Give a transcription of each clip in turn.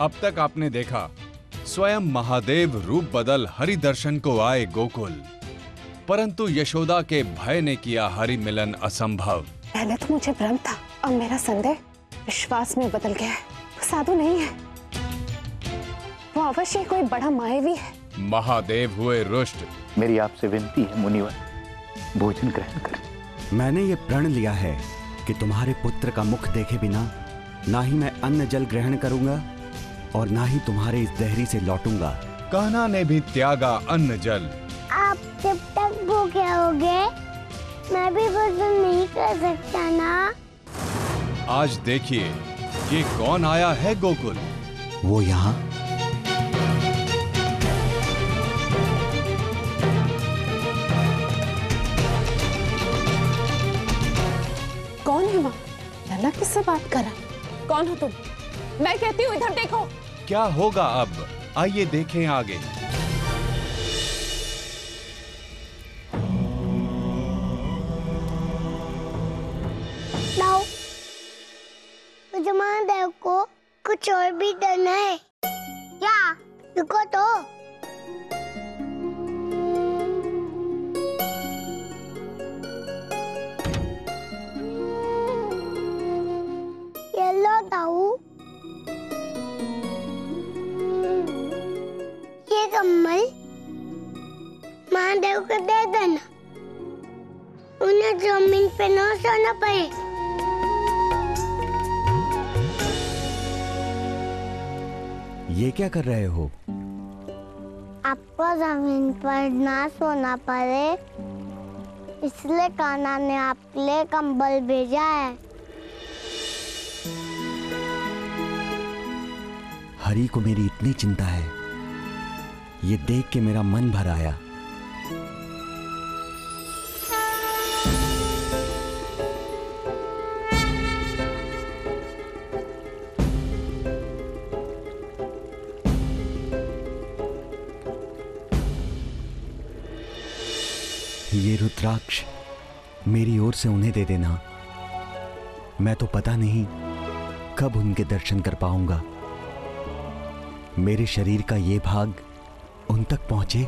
अब तक आपने देखा स्वयं महादेव रूप बदल हरि दर्शन को आए गोकुल, परंतु यशोदा के भय ने किया हरि मिलन असंभव। पहले तो मुझे भ्रम था, अब मेरा संदेह विश्वास में बदल गया है। वो साधु नहीं है, वो अवश्य कोई बड़ा मायावी है। महादेव हुए रुष्ट। मेरी आपसे विनती है मुनिवर, भोजन ग्रहण करें। मैंने ये प्रण लिया है कि तुम्हारे पुत्र का मुख देखे बिना ना ही मैं अन्न जल ग्रहण करूंगा और ना ही तुम्हारे इस देहरी से लौटूंगा। कान्हा ने भी त्यागा अन्न जल। आप जब तक भूखे होगे मैं भी भोजन नहीं कर सकता ना। आज देखिए ये कौन आया है गोकुल। वो यहाँ कौन है वहाँ? लला किससे बात कर रहा? कौन हो तुम? मैं कहती हूँ इधर देखो। क्या होगा अब, आइए देखें आगे। लाओ, मुझे महादेव को कुछ और भी करना है। क्या? रुको तो। ये लो ताऊ, ये कम्बल महादेव को दे देना, उन्हें जमीन पे न सोना पड़े। ये क्या कर रहे हो? आपको जमीन पर ना सोना पड़े इसलिए कान्हा ने आपके लिए कंबल भेजा है। हरि को मेरी इतनी चिंता है, ये देख के मेरा मन भर आया। ये रुद्राक्ष मेरी ओर से उन्हें दे देना। मैं तो पता नहीं कब उनके दर्शन कर पाऊंगा। मेरे शरीर का ये भाग उन तक पहुंचे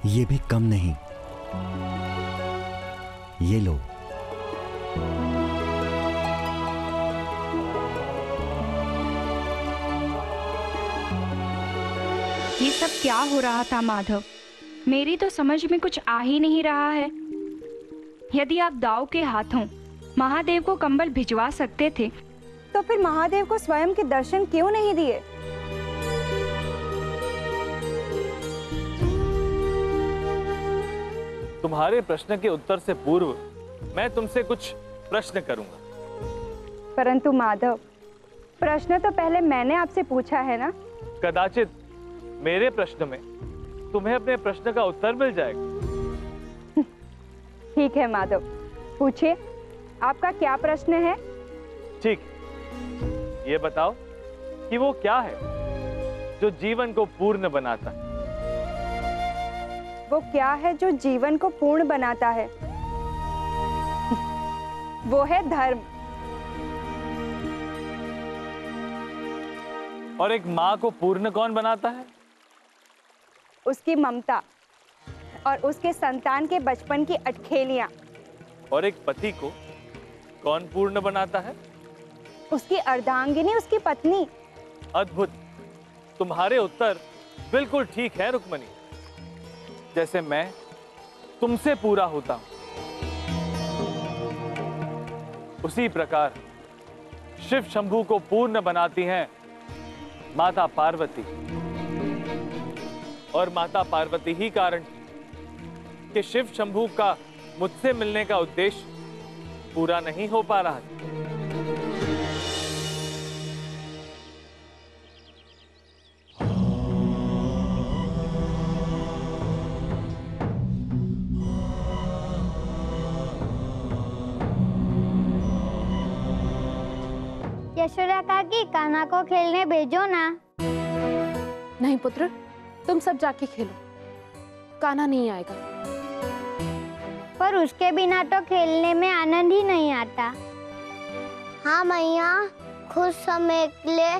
ये भी कम नहीं। ये लो। ये सब क्या हो रहा था माधव? मेरी तो समझ में कुछ आ ही नहीं रहा है। यदि आप दाऊ के हाथों महादेव को कंबल भिजवा सकते थे तो फिर महादेव को स्वयं के दर्शन क्यों नहीं दिए? तुम्हारे प्रश्न के उत्तर से पूर्व मैं तुमसे कुछ प्रश्न करूंगा। परंतु माधव, प्रश्न तो पहले मैंने आपसे पूछा है ना। कदाचित मेरे प्रश्न में तुम्हें अपने प्रश्न का उत्तर मिल जाएगा। ठीक है माधव, पूछिए, आपका क्या प्रश्न है? ठीक, ये बताओ कि वो क्या है जो जीवन को पूर्ण बनाता है? वो क्या है जो जीवन को पूर्ण बनाता है? वो है धर्म। और एक माँ को पूर्ण कौन बनाता है? उसकी ममता और उसके संतान के बचपन की अटखेलियां। और एक पति को कौन पूर्ण बनाता है? उसकी अर्धांगिनी, उसकी पत्नी। अद्भुत, तुम्हारे उत्तर बिल्कुल ठीक है रुक्मणी। जैसे मैं तुमसे पूरा होता हूं, उसी प्रकार शिव शंभू को पूर्ण बनाती हैं माता पार्वती। और माता पार्वती ही कारण कि शिव शंभू का मुझसे मिलने का उद्देश्य पूरा नहीं हो पा रहा। यशोदा काकी, कान्हा को खेलने भेजो ना। नहीं पुत्र, तुम सब जाके खेलो, कान्हा नहीं आएगा। पर उसके बिना तो खेलने में आनंद ही नहीं आता। हाँ मैया, कुछ समय के लिए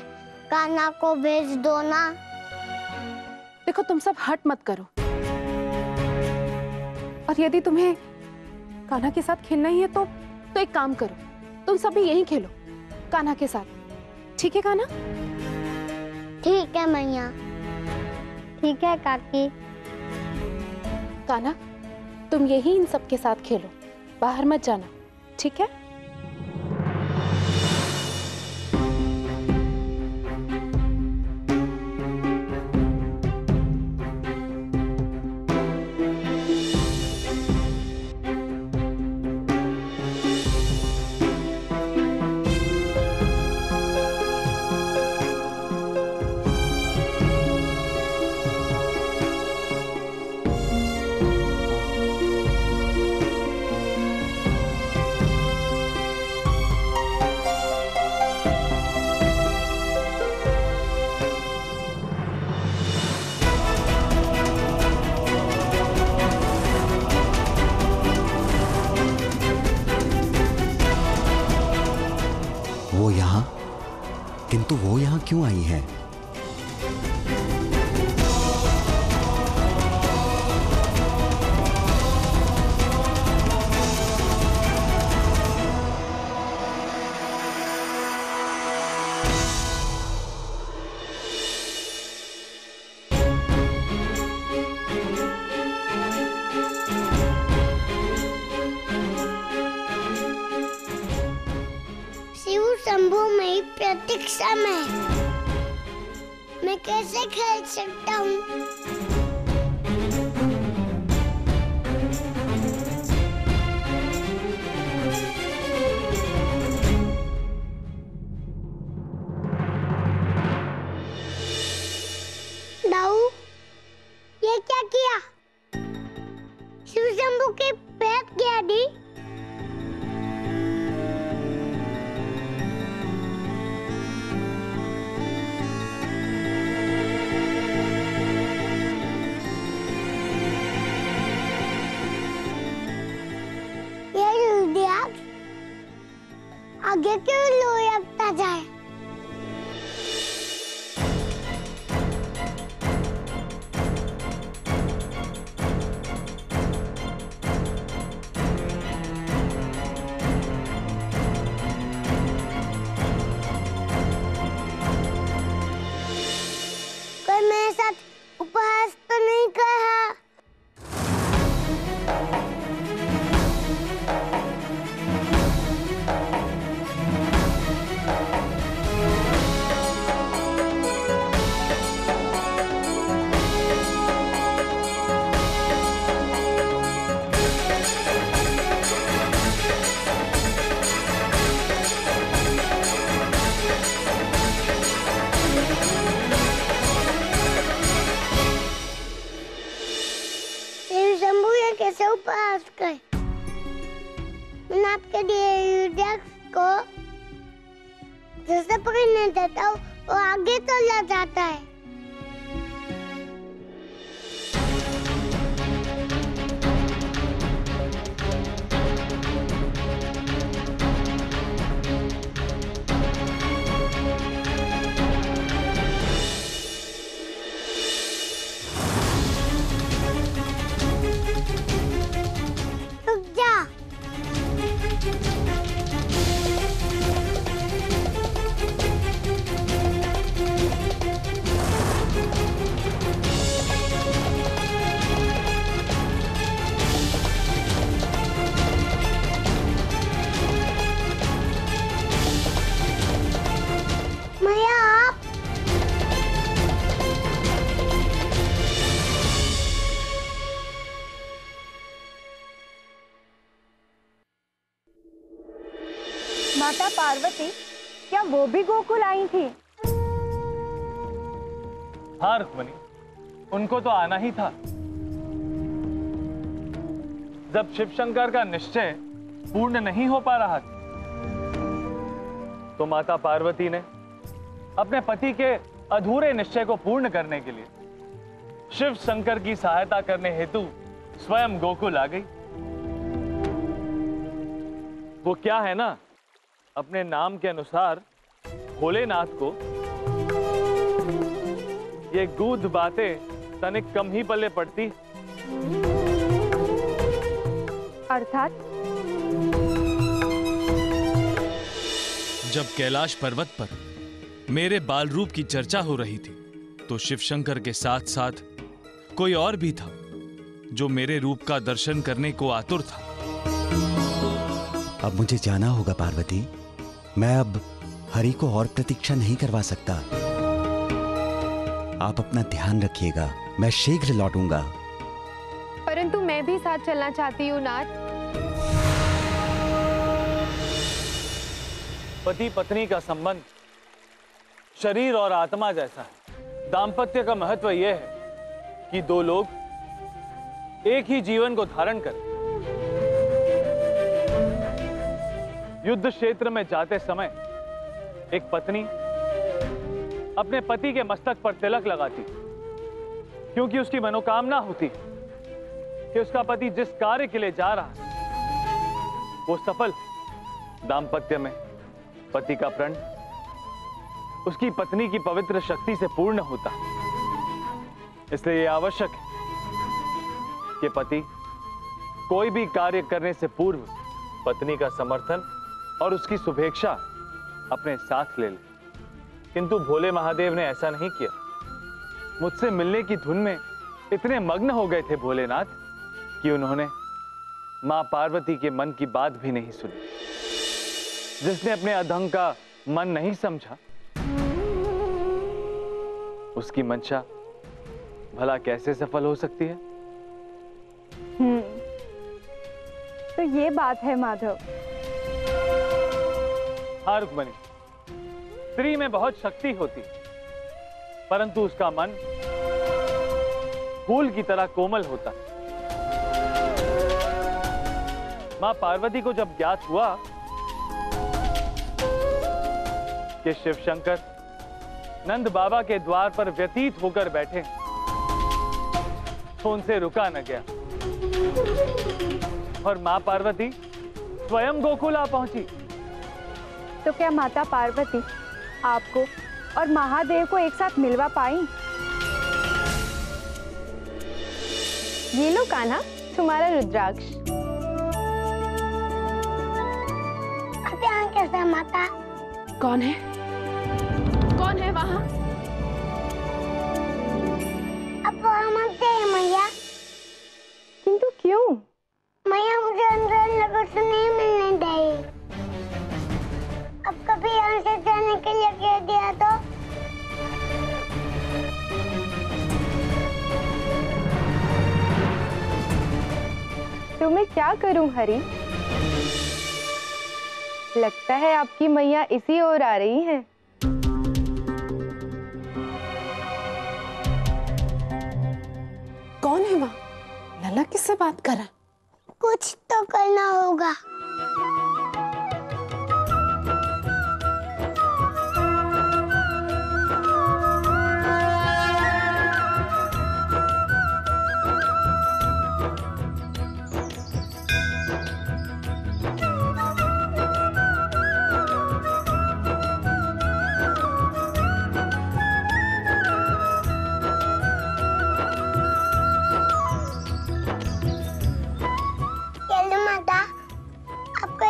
कान्हा को भेज दो ना। देखो तुम सब हट मत करो, और यदि तुम्हें कान्हा के साथ खेलना ही है तो एक काम करो, तुम सभी यहीं खेलो कान्हा के साथ, ठीक है कान्हा? ठीक है मैया। ठीक है काकी। कान्हा तुम यही इन सब के साथ खेलो, बाहर मत जाना, ठीक है? किंतु वो यहां क्यों आई है? शंभू मेरी प्रतीक्षा में, मैं कैसे खेल सकता हूँ? दाऊ, ये क्या किया? शिव शंभू के पैर क्या दी? आगे क्यों लुढ़कता जाए? कोई मेरे साथ उपहास तो नहीं कर रहा? कैसे उपहास कर? मैं आपके लिए को जैसे पकड़ने देता हूँ वो आगे तो ले जाता है। माता पार्वती, क्या वो भी गोकुल आई थी? हाँ रुक्मणी, उनको तो आना ही था। जब शिव शंकर का निश्चय पूर्ण नहीं हो पा रहा था, तो माता पार्वती ने अपने पति के अधूरे निश्चय को पूर्ण करने के लिए शिव शंकर की सहायता करने हेतु स्वयं गोकुल आ गई। वो क्या है ना, अपने नाम के अनुसार भोलेनाथ को ये गूढ़ बातें तनिक कम ही पल्ले पड़ती। अर्थात जब कैलाश पर्वत पर मेरे बाल रूप की चर्चा हो रही थी तो शिवशंकर के साथ साथ कोई और भी था जो मेरे रूप का दर्शन करने को आतुर था। अब मुझे जाना होगा पार्वती। मैं अब हरि को और प्रतीक्षा नहीं करवा सकता। आप अपना ध्यान रखिएगा, मैं शीघ्र लौटूंगा। परंतु मैं भी साथ चलना चाहती हूँ नाथ। पति पत्नी का संबंध शरीर और आत्मा जैसा है। दाम्पत्य का महत्व यह है कि दो लोग एक ही जीवन को धारण करें। युद्ध क्षेत्र में जाते समय एक पत्नी अपने पति के मस्तक पर तिलक लगाती क्योंकि उसकी मनोकामना होती कि उसका पति जिस कार्य के लिए जा रहा है वो सफल। दाम्पत्य में पति का प्रण उसकी पत्नी की पवित्र शक्ति से पूर्ण होता है। इसलिए यह आवश्यक है कि पति कोई भी कार्य करने से पूर्व पत्नी का समर्थन और उसकी शुभेच्छा अपने साथ ले ले। किंतु भोले महादेव ने ऐसा नहीं किया। मुझसे मिलने की धुन में इतने मग्न हो गए थे भोलेनाथ कि उन्होंने मां पार्वती के मन की बात भी नहीं सुनी। जिसने अपने अधंग का मन नहीं समझा उसकी मंशा भला कैसे सफल हो सकती है? तो ये बात है माधव। हाँ रुक्मणी, स्त्री में बहुत शक्ति होती परंतु उसका मन फूल की तरह कोमल होता। मां पार्वती को जब ज्ञात हुआ कि शिवशंकर नंद बाबा के द्वार पर व्यतीत होकर बैठे तो उनसे रुका न गया और मां पार्वती स्वयं गोकुल आ पहुंची। तो क्या माता पार्वती आपको और महादेव को एक साथ मिलवा पाई? ये लो कान्हा, तुम्हारा रुद्राक्ष। अब यहाँ कैसा माता? कौन है? कौन है वहां? अब वहाँ मत जाइए मैया। किंतु क्यों? मैया मुझे अंदर नगर से नहीं मिलने देगी। अब कभी यहाँ से जाने के लिए कह दिया तो? तो मैं क्या करूं हरि? लगता है आपकी मैया इसी ओर आ रही है। कौन है वहाँ? लला किससे बात कर रहा है? कुछ तो करना होगा।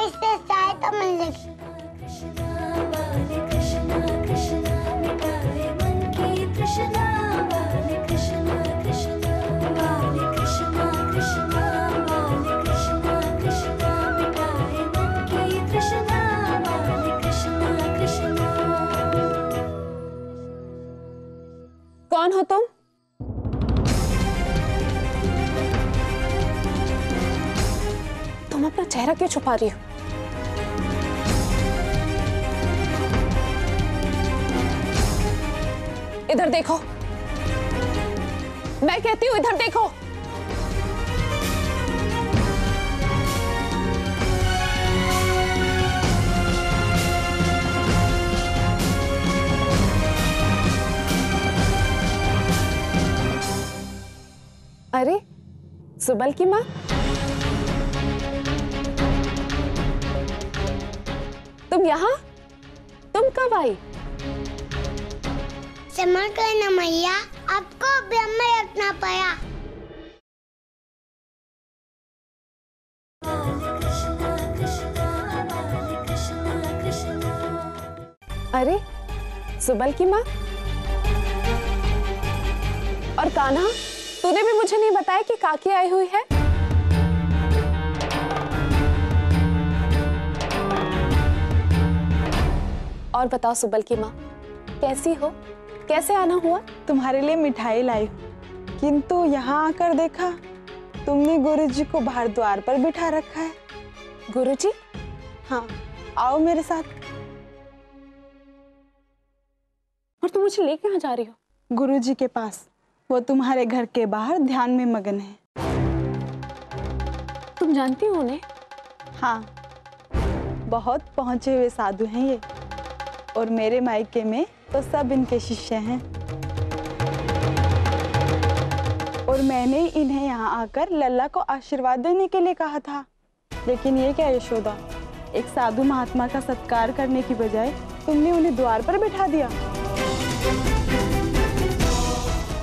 इससे सहायता मिलेगी। कौन हो तुम? तुम अपना चेहरा क्यों छुपा रही हो? इधर देखो, मैं कहती हूं इधर देखो। अरे सुबल की माँ, तुम यहाँ? तुम कब आई? क्षमा करना मैया। आपको ब्रह्म में रखना पड़ा। अरे सुबल की माँ और कान्हा, तूने भी मुझे नहीं बताया कि काकी आई हुई है। और बताओ सुबल की माँ, कैसी हो? कैसे आना हुआ? तुम्हारे लिए मिठाई लाई हूँ, किंतु यहाँ आकर देखा तुमने गुरुजी को बाहर द्वार पर बिठा रखा है। गुरुजी? हाँ, आओ मेरे साथ। और तुम मुझे लेके कहाँ जा रही हो? गुरुजी के पास। वो तुम्हारे घर के बाहर ध्यान में मगन है। तुम जानती हो उन्हें? हाँ, बहुत पहुंचे हुए साधु हैं ये, और मेरे मायके में तो सब इनके शिष्य हैं। और मैंने इन्हें यहाँ आकर लल्ला को आशीर्वाद देने के लिए कहा था, लेकिन ये क्या यशोदा, एक साधु महात्मा का सत्कार करने की बजाय तुमने उन्हें द्वार पर बिठा दिया।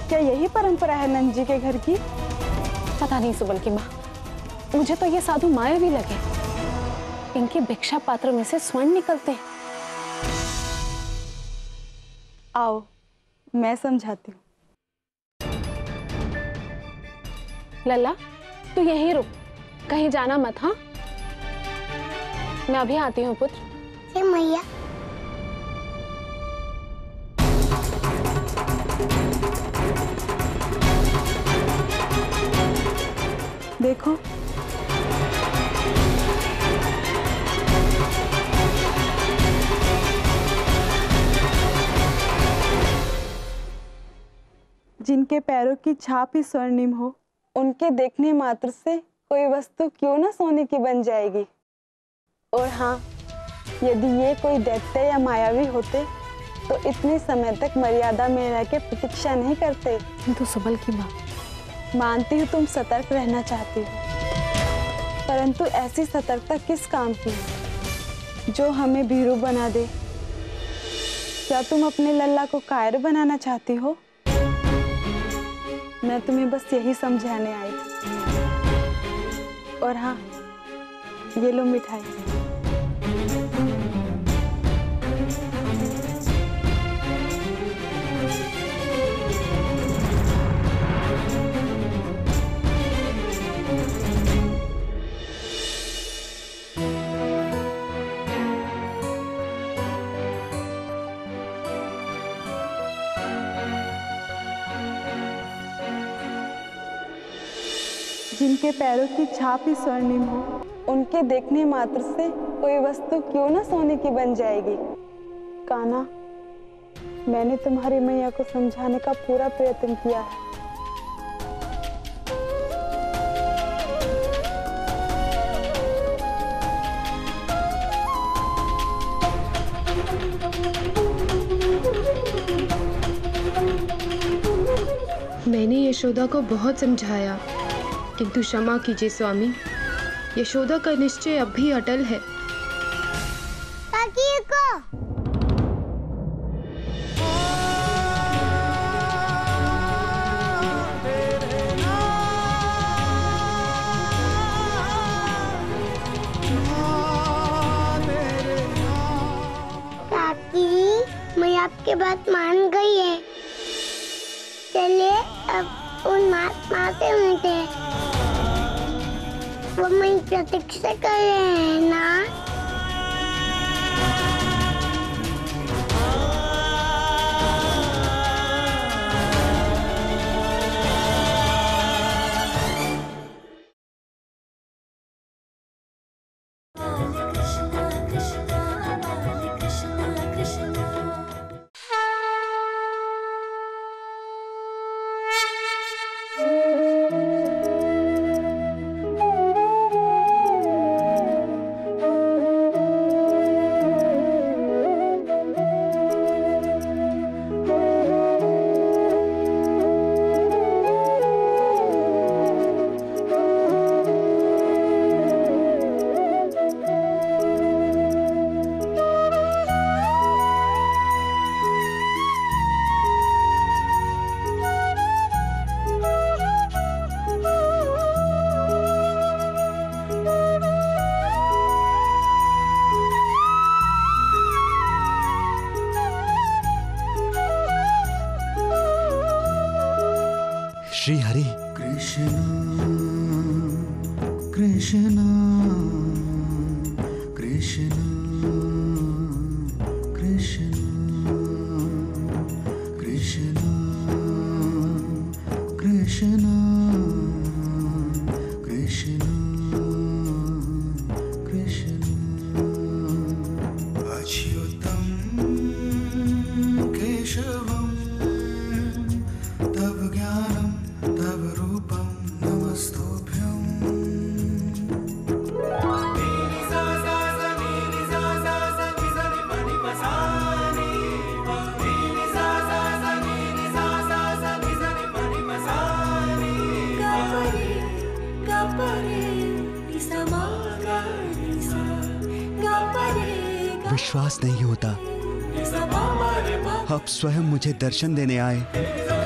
क्या यही परंपरा है नंद जी के घर की? पता नहीं सुबल की माँ, मुझे तो ये साधु मायावी लगे। इनके भिक्षा पात्र में से स्वर्ण निकलते हैं। आओ, मैं समझाती हूँ। लल्ला, तू यहीं रुक, कहीं जाना मत। हाँ, मैं अभी आती हूँ पुत्र। मैया, देखो, जिनके पैरों की छाप ही स्वर्णिम हो, उनके देखने मात्र से कोई वस्तु क्यों ना सोने की बन जाएगी। और हाँ, यदि ये कोई दैत्य या मायावी होते तो इतने समय तक मर्यादा में रह के प्रतीक्षा नहीं करते। किंतु सुबल की माँ, मानती हूँ तुम सतर्क रहना चाहती हो, परंतु ऐसी सतर्कता किस काम की जो हमें भीरू बना दे? क्या तुम अपने लल्ला को कायर बनाना चाहती हो? मैं तुम्हें बस यही समझाने आई थी। और हाँ, ये लो मिठाई। जिनके पैरों की छाप ही स्वर्णिम हो, उनके देखने मात्र से कोई वस्तु क्यों ना सोने की बन जाएगी। कान्हा, मैंने तुम्हारी मैया को समझाने का पूरा प्रयत्न किया है। मैंने यशोदा को बहुत समझाया, किंतु क्षमा कीजिए स्वामी, यशोदा का निश्चय अब भी अटल है। काकी को काकी, मैं आपकी बात मान गई है। चलिए अब उन महात्मा से मिलते हैं। वो मेरी प्रतीक्षा कर रहे हैं ना? श्री हरि। कृष्ण कृष्ण कृष्ण कृष्ण कृष्ण कृष्ण कृष्ण कृष्ण अच्युतं केशवं तव ज्ञानं तव रूपं नमस्तुभ्यं। विश्वास नहीं होता, आप स्वयं मुझे दर्शन देने आए।